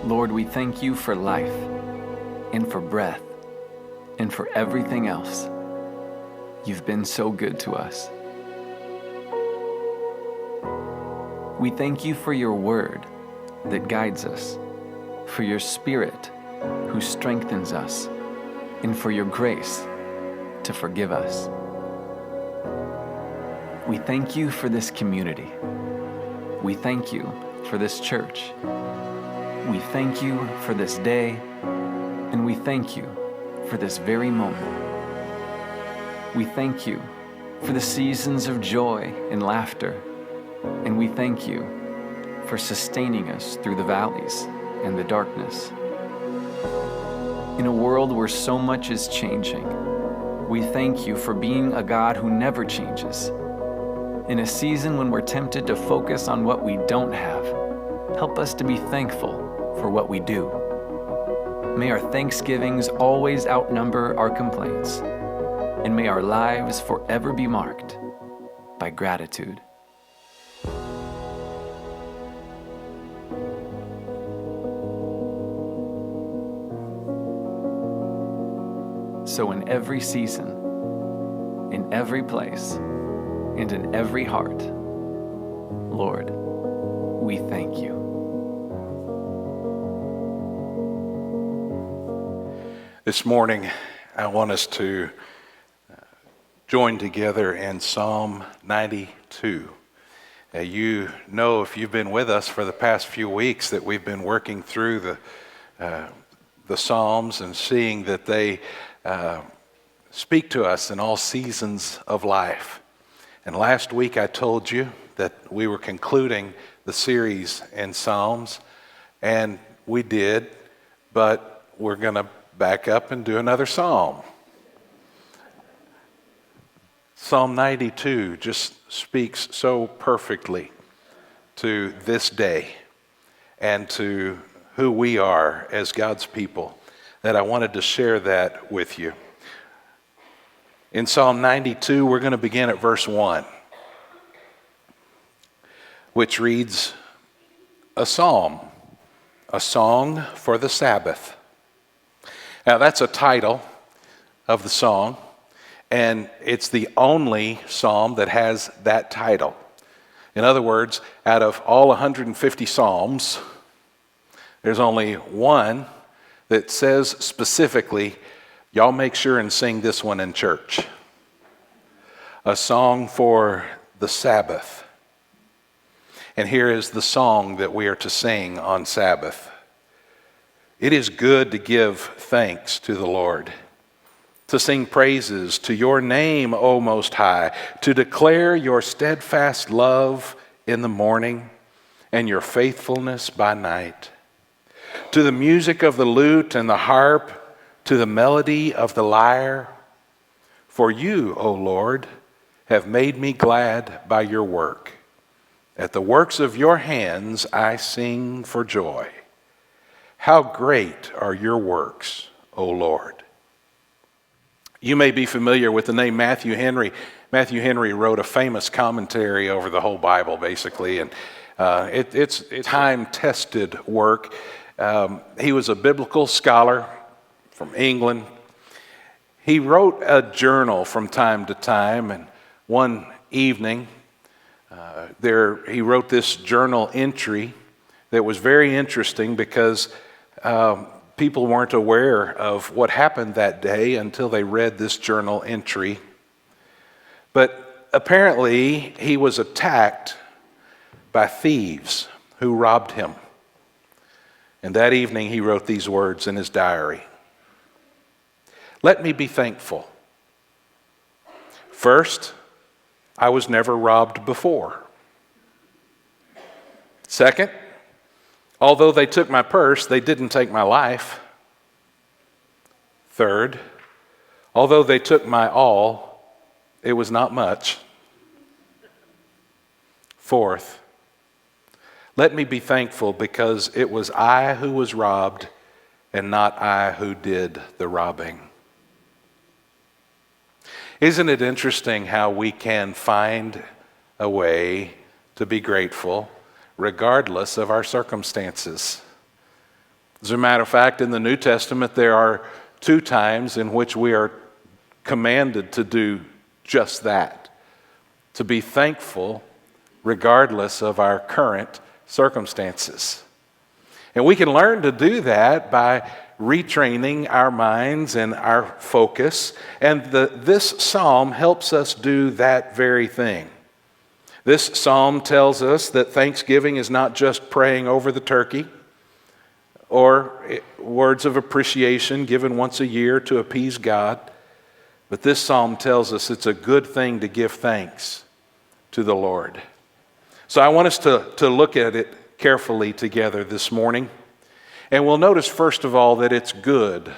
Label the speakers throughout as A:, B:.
A: Lord, we thank you for life and for breath and for everything else. You've been so good to us. We thank you for your word that guides us, for your Spirit who strengthens us, and for your grace to forgive us. We thank you for this community. We thank you for this church. We thank you for this day, and we thank you for this very moment. We thank you for the seasons of joy and laughter, and we thank you for sustaining us through the valleys and the darkness. In a world where so much is changing, we thank you for being a God who never changes. In a season when we're tempted to focus on what we don't have, help us to be thankful for what we do. May our thanksgivings always outnumber our complaints, and may our lives forever be marked by gratitude. So in every season, in every place, and in every heart, Lord, we thank you.
B: This morning, I want us to join together in Psalm 92. You know, if you've been with us for the past few weeks, that we've been working through the Psalms and seeing that they speak to us in all seasons of life. And last week I told you that we were concluding the series in Psalms, and we did, but we're going to back up and do another psalm. Psalm 92 just speaks so perfectly to this day and to who we are as God's people that I wanted to share that with you. In Psalm 92, we're going to begin at verse 1, which reads, a psalm, a song for the Sabbath. Now that's a title of the song, and it's the only psalm that has that title. In other words, out of all 150 psalms, there's only one that says specifically, y'all make sure and sing this one in church. A song for the Sabbath. And here is the song that we are to sing on Sabbath. It is good to give thanks to the Lord, to sing praises to your name, O Most High, to declare your steadfast love in the morning and your faithfulness by night. To the music of the lute and the harp, to the melody of the lyre. For you, O Lord, have made me glad by your work. At the works of your hands I sing for joy. How great are your works, O Lord. You may be familiar with the name Matthew Henry. Matthew Henry wrote a famous commentary over the whole Bible, basically, and it's time-tested work. He was a biblical scholar from England. He wrote a journal from time to time, and one evening he wrote this journal entry that was very interesting because people weren't aware of what happened that day until they read this journal entry. But apparently he was attacked by thieves who robbed him. And that evening he wrote these words in his diary. Let me be thankful. First, I was never robbed before. Second, although they took my purse, they didn't take my life. Third, although they took my all, it was not much. Fourth, let me be thankful because it was I who was robbed and not I who did the robbing. Isn't it interesting how we can find a way to be grateful regardless of our circumstances? As a matter of fact, in the New Testament, there are 2 times in which we are commanded to do just that, to be thankful regardless of our current circumstances. And we can learn to do that by retraining our minds and our focus, and this psalm helps us do that very thing. This psalm tells us that thanksgiving is not just praying over the turkey or words of appreciation given once a year to appease God, but this psalm tells us it's a good thing to give thanks to the Lord. So I want us to look at it carefully together this morning. And we'll notice, first of all, that it's good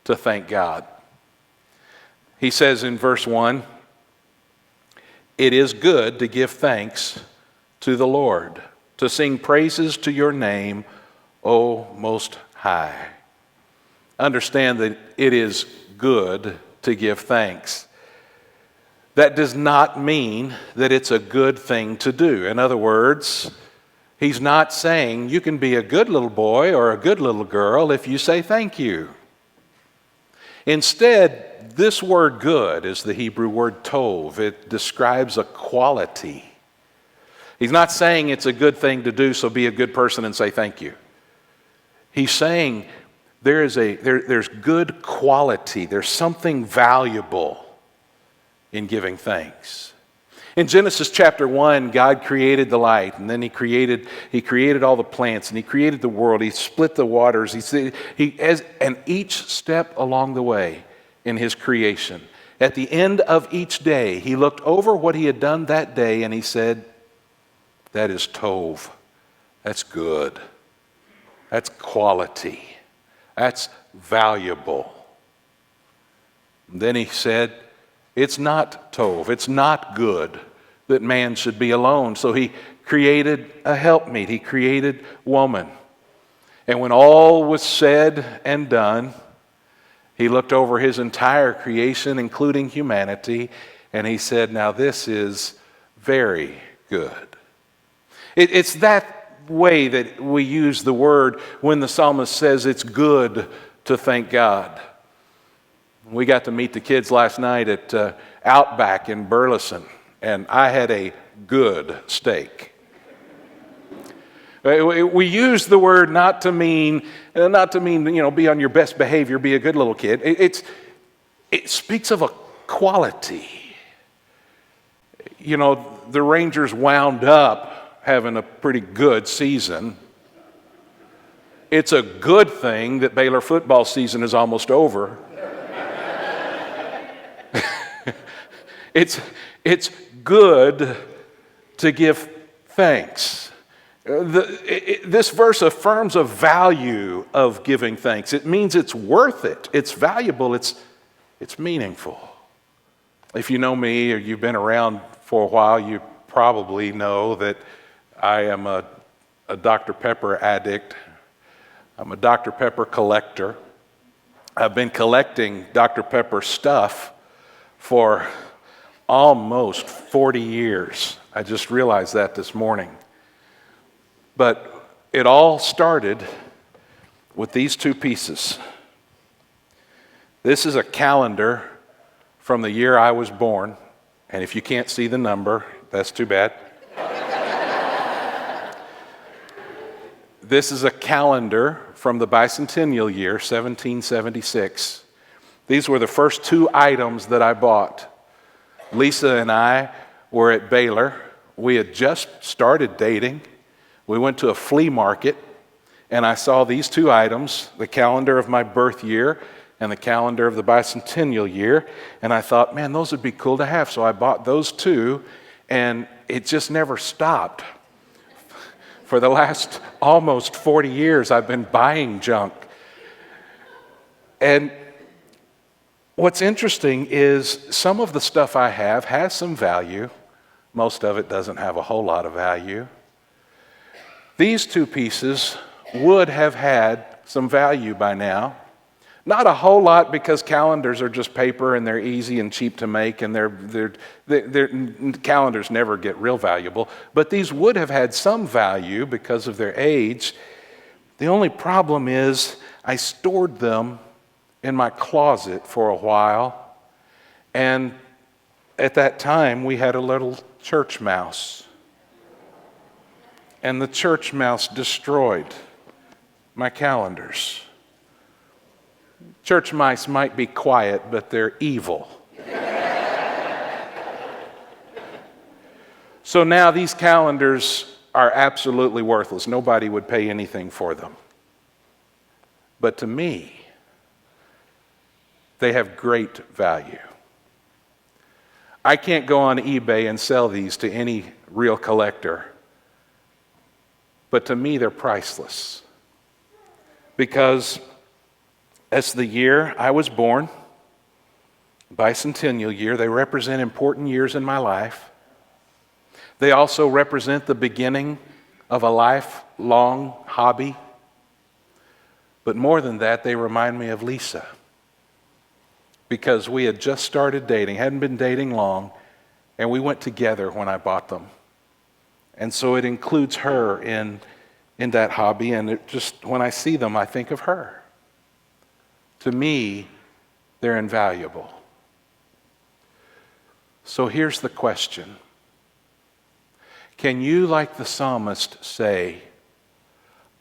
B: to thank God. He says in verse 1, "It is good to give thanks to the Lord, to sing praises to your name, O Most High." Understand that it is good to give thanks. That does not mean that it's a good thing to do. In other words, he's not saying you can be a good little boy or a good little girl if you say thank you. Instead, this word good is the Hebrew word tov. It describes a quality. He's not saying it's a good thing to do, so be a good person and say thank you. He's saying there's good quality. There's something valuable in giving thanks. In Genesis chapter 1, God created the light, and then He created all the plants, and He created the world. He split the waters. And each step along the way in His creation, at the end of each day, He looked over what He had done that day, and He said, "That is tov. That's good. That's quality. That's valuable." And then He said, "It's not tov, it's not good that man should be alone." So He created a helpmeet. He created woman. And when all was said and done, He looked over His entire creation, including humanity, and He said, "Now this is very good." It's that way that we use the word when the psalmist says it's good to thank God. We got to meet the kids last night at Outback in Burleson, and I had a good steak. We use the word not to mean be on your best behavior, be a good little kid. It speaks of a quality. The Rangers wound up having a pretty good season. It's a good thing that Baylor football season is almost over. It's good to give thanks. This verse affirms a value of giving thanks. It means it's worth it. It's valuable. It's meaningful. If you know me or you've been around for a while, you probably know that I am a Dr. Pepper addict. I'm a Dr. Pepper collector. I've been collecting Dr. Pepper stuff for almost 40 years. I just realized that this morning. But it all started with these 2 pieces. This is a calendar from the year I was born, and if you can't see the number, that's too bad. This is a calendar from the bicentennial year, 1776. These were the first 2 items that I bought. Lisa and I were at Baylor. We had just started dating. We went to a flea market, and I saw these 2 items, the calendar of my birth year and the calendar of the bicentennial year, and I thought, man, those would be cool to have. So I bought those 2, and it just never stopped. For the last almost 40 years, I've been buying junk. And what's interesting is some of the stuff I have has some value. Most of it doesn't have a whole lot of value. These 2 pieces would have had some value by now. Not a whole lot, because calendars are just paper and they're easy and cheap to make, and calendars never get real valuable. But these would have had some value because of their age. The only problem is I stored them in my closet for a while, and at that time we had a little church mouse. And the church mouse destroyed my calendars. Church mice might be quiet, but they're evil. So now these calendars are absolutely worthless. Nobody would pay anything for them. But to me, they have great value. I can't go on eBay and sell these to any real collector. But to me, they're priceless. Because as the year I was born, bicentennial year, they represent important years in my life. They also represent the beginning of a lifelong hobby. But more than that, they remind me of Lisa. Because we had just started dating, hadn't been dating long, and we went together when I bought them. And so it includes her in that hobby, and it just, when I see them, I think of her. To me, they're invaluable. So here's the question. Can you, like the psalmist, say,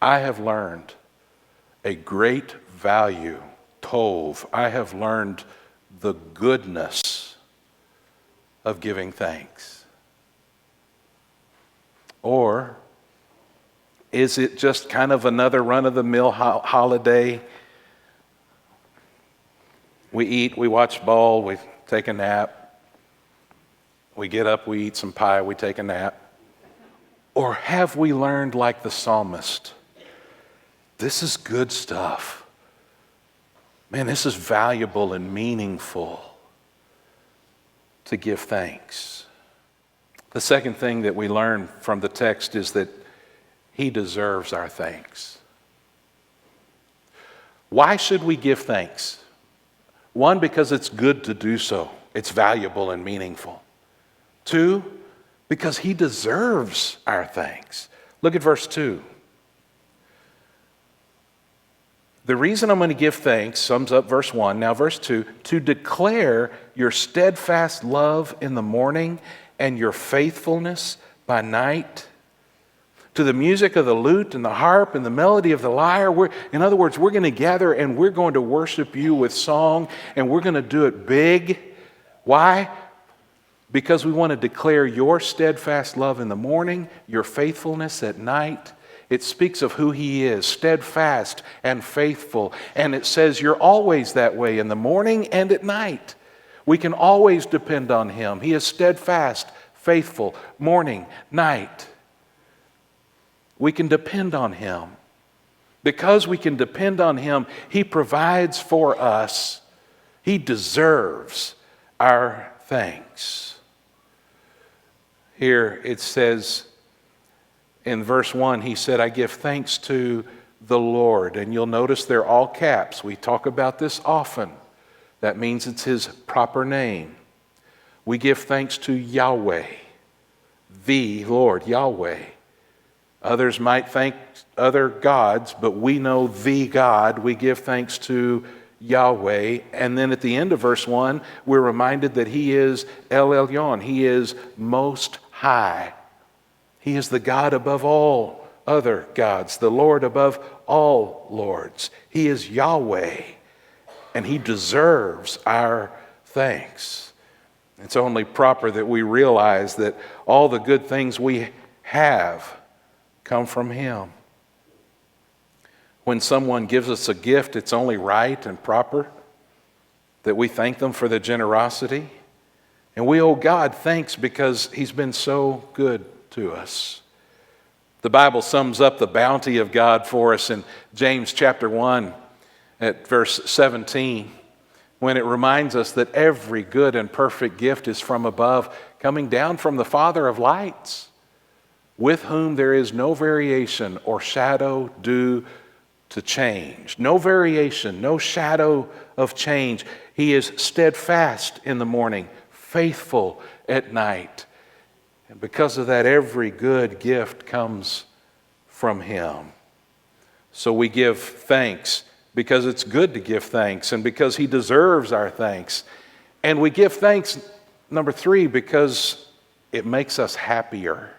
B: I have learned a great value, tov, I have learned the goodness of giving thanks? Or is it just kind of another run-of-the-mill holiday? We eat, we watch ball, we take a nap. We get up, we eat some pie, we take a nap. Or have we learned, like the psalmist, this is good stuff. Man, this is valuable and meaningful to give thanks. The second thing that we learn from the text is that He deserves our thanks. Why should we give thanks? One, because it's good to do so. It's valuable and meaningful. Two, because He deserves our thanks. Look at verse 2. The reason I'm going to give thanks sums up verse 1. Now verse 2, to declare your steadfast love in the morning and your faithfulness by night. To the music of the lute and the harp and the melody of the lyre. In other words, we're going to gather and we're going to worship You with song, and we're going to do it big. Why? Because we want to declare Your steadfast love in the morning, Your faithfulness at night. It speaks of who He is, steadfast and faithful. And it says You're always that way in the morning and at night. We can always depend on Him. He is steadfast, faithful, morning, night. We can depend on Him. Because we can depend on Him, He provides for us. He deserves our thanks. Here it says in verse 1, He said, I give thanks to the Lord. And you'll notice they're all caps. We talk about this often. That means it's His proper name. We give thanks to Yahweh, the Lord, Yahweh. Others might thank other gods, but we know the God. We give thanks to Yahweh. And then at the end of verse 1, we're reminded that He is El Elyon. He is most high. He is the God above all other gods, the Lord above all lords. He is Yahweh, and He deserves our thanks. It's only proper that we realize that all the good things we have come from Him. When someone gives us a gift, it's only right and proper that we thank them for their generosity. And we owe God thanks because He's been so good to us. The Bible sums up the bounty of God for us in James chapter 1 at verse 17, when it reminds us that every good and perfect gift is from above, coming down from the Father of lights, with whom there is no variation or shadow due to change. No variation, no shadow of change. He is steadfast in the morning, faithful at night. And because of that, every good gift comes from Him. So we give thanks because it's good to give thanks and because he deserves our thanks. And we give thanks, number 3, because it makes us happier.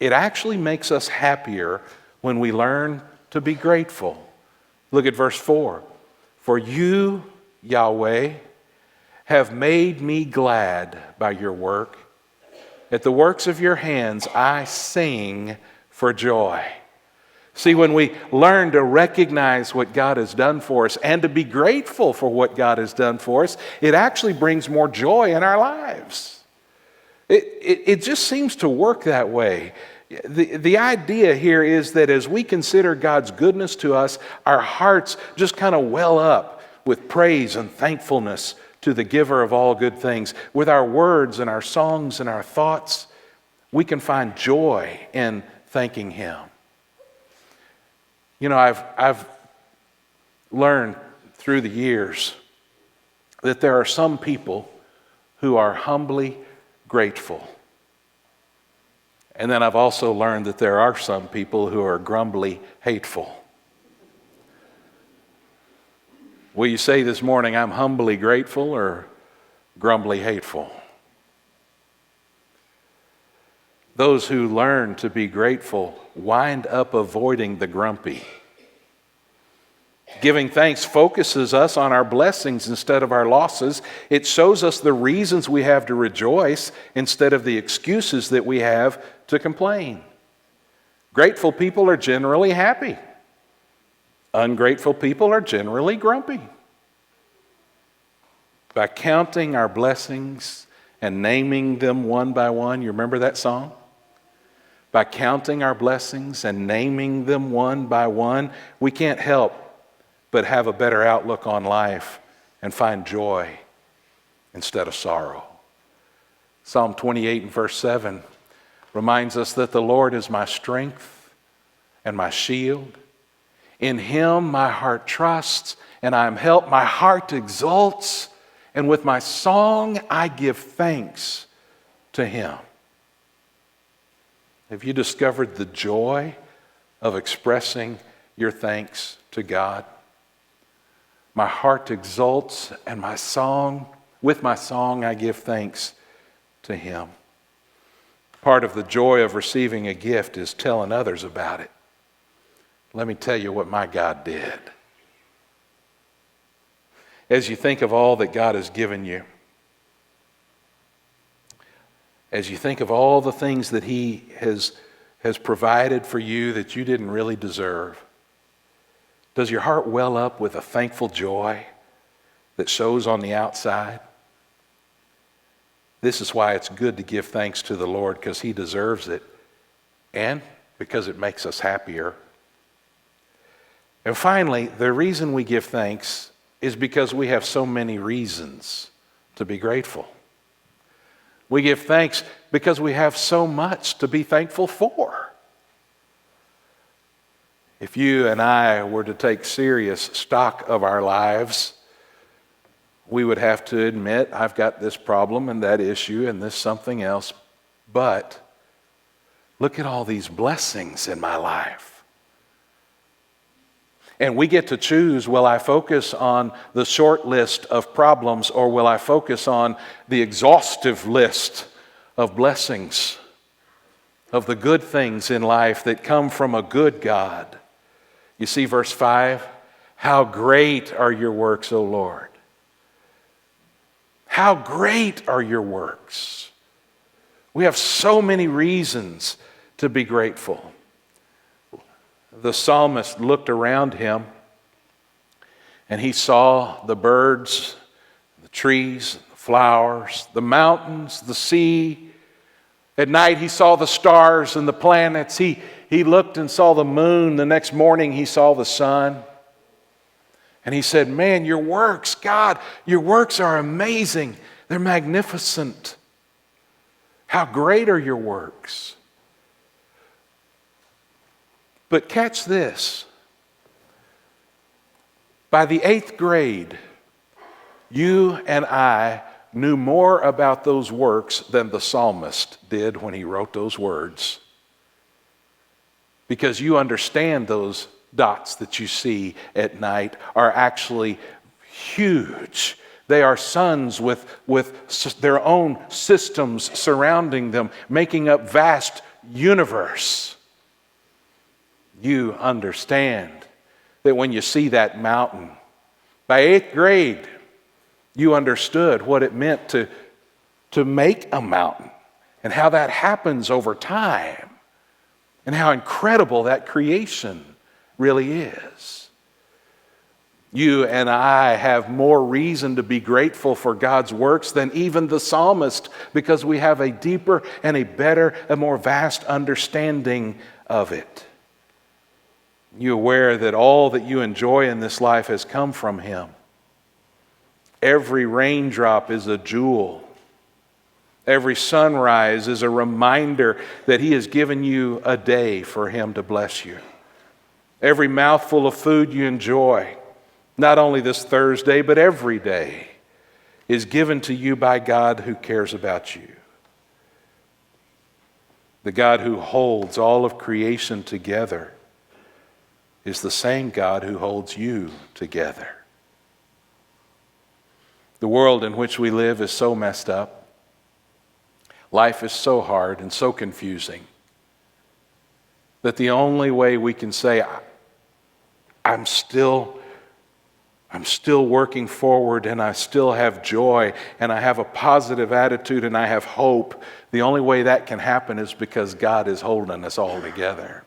B: It actually makes us happier when we learn to be grateful. Look at verse 4. For you, Yahweh, have made me glad by your work. At the works of your hands I sing for joy. See, when we learn to recognize what God has done for us and to be grateful for what God has done for us, it actually brings more joy in our lives. It just seems to work that way. The idea here is that as we consider God's goodness to us, our hearts just kind of well up with praise and thankfulness to the giver of all good things. With our words and our songs and our thoughts, we can find joy in thanking him. You know, I've learned through the years that there are some people who are humbly grateful. And then I've also learned that there are some people who are grumbly hateful. Will you say this morning, I'm humbly grateful or grumbly hateful? Those who learn to be grateful wind up avoiding the grumpy. Giving thanks focuses us on our blessings instead of our losses. It shows us the reasons we have to rejoice instead of the excuses that we have to complain. Grateful people are generally happy. Ungrateful people are generally grumpy. By counting our blessings and naming them one by one, you remember that song? By counting our blessings and naming them one by one, we can't help but have a better outlook on life and find joy instead of sorrow. Psalm 28 and verse 7 reminds us that the Lord is my strength and my shield. In him my heart trusts, and I am helped. My heart exults, and with my song I give thanks to him. Have you discovered the joy of expressing your thanks to God? My heart exults, and with my song I give thanks to him. Part of the joy of receiving a gift is telling others about it. Let me tell you what my God did. As you think of all that God has given you, as you think of all the things that he has provided for you that you didn't really deserve, does your heart well up with a thankful joy that shows on the outside? This is why it's good to give thanks to the Lord, because he deserves it and because it makes us happier. And finally, the reason we give thanks is because we have so many reasons to be grateful. We give thanks because we have so much to be thankful for. If you and I were to take serious stock of our lives, we would have to admit, I've got this problem and that issue and this something else, but look at all these blessings in my life. And we get to choose, will I focus on the short list of problems or will I focus on the exhaustive list of blessings, of the good things in life that come from a good God? You see verse 5, how great are your works, O Lord. How great are your works. We have so many reasons to be grateful. The psalmist looked around him and he saw the birds, the trees, the flowers, the mountains, the sea. At night he saw the stars and the planets. He looked and saw the moon. The next morning he saw the sun. And he said, man, your works, God, your works are amazing. They're magnificent. How great are your works? But catch this. By the 8th grade, you and I knew more about those works than the psalmist did when he wrote those words. because you understand those dots that you see at night are actually huge. They are suns with their own systems surrounding them, making up vast universe. You understand that when you see that mountain, by 8th grade, you understood what it meant to make a mountain and how that happens over time and how incredible that creation really is. You and I have more reason to be grateful for God's works than even the psalmist, because we have a deeper and a better, a more vast understanding of it. You aware that all that you enjoy in this life has come from Him. Every raindrop is a jewel. Every sunrise is a reminder that He has given you a day for Him to bless you. Every mouthful of food you enjoy, not only this Thursday, but every day, is given to you by God who cares about you. The God who holds all of creation together is the same God who holds you together. The world in which we live is so messed up. Life is so hard and so confusing that the only way we can say, I'm still working forward, and I still have joy, and I have a positive attitude, and I have hope. The only way that can happen is because God is holding us all together.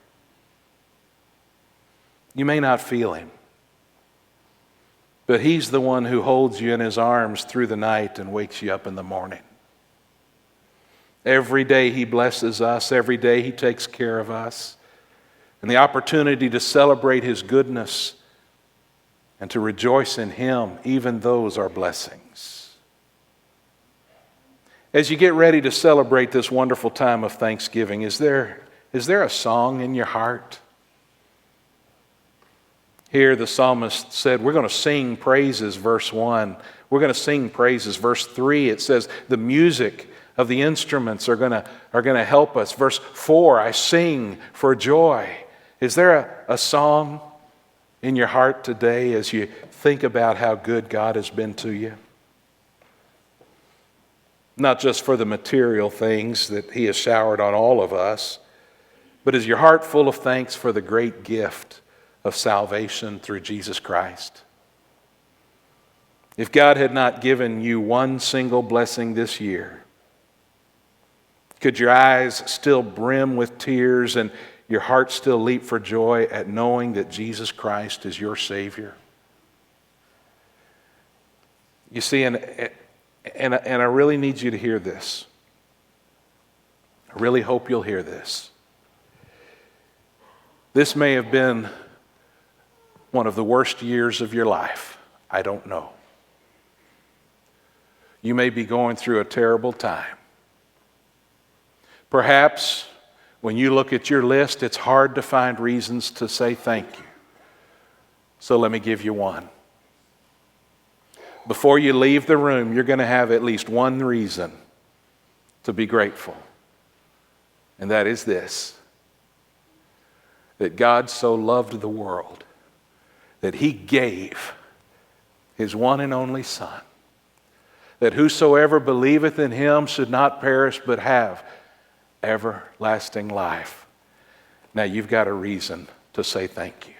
B: You may not feel Him, but He's the one who holds you in His arms through the night and wakes you up in the morning. Every day He blesses us. Every day He takes care of us. And the opportunity to celebrate His goodness and to rejoice in Him, even those are blessings. As you get ready to celebrate this wonderful time of Thanksgiving, is there a song in your heart? Here the psalmist said, we're going to sing praises, verse 1. We're going to sing praises. Verse 3, it says the music of the instruments are going to help us. Verse 4, I sing for joy. Is there a song in your heart today as you think about how good God has been to you? Not just for the material things that He has showered on all of us, but is your heart full of thanks for the great gift of salvation through Jesus Christ? If God had not given you one single blessing this year, could your eyes still brim with tears and your heart still leap for joy at knowing that Jesus Christ is your Savior? You see, and I really need you to hear this. I really hope you'll hear this. This may have been one of the worst years of your life. I don't know. You may be going through a terrible time. Perhaps when you look at your list, it's hard to find reasons to say thank you. So let me give you one. Before you leave the room, you're going to have at least one reason to be grateful. And that is this: that God so loved the world that He gave His one and only Son, that whosoever believeth in Him should not perish but have everlasting life. Now you've got a reason to say thank you.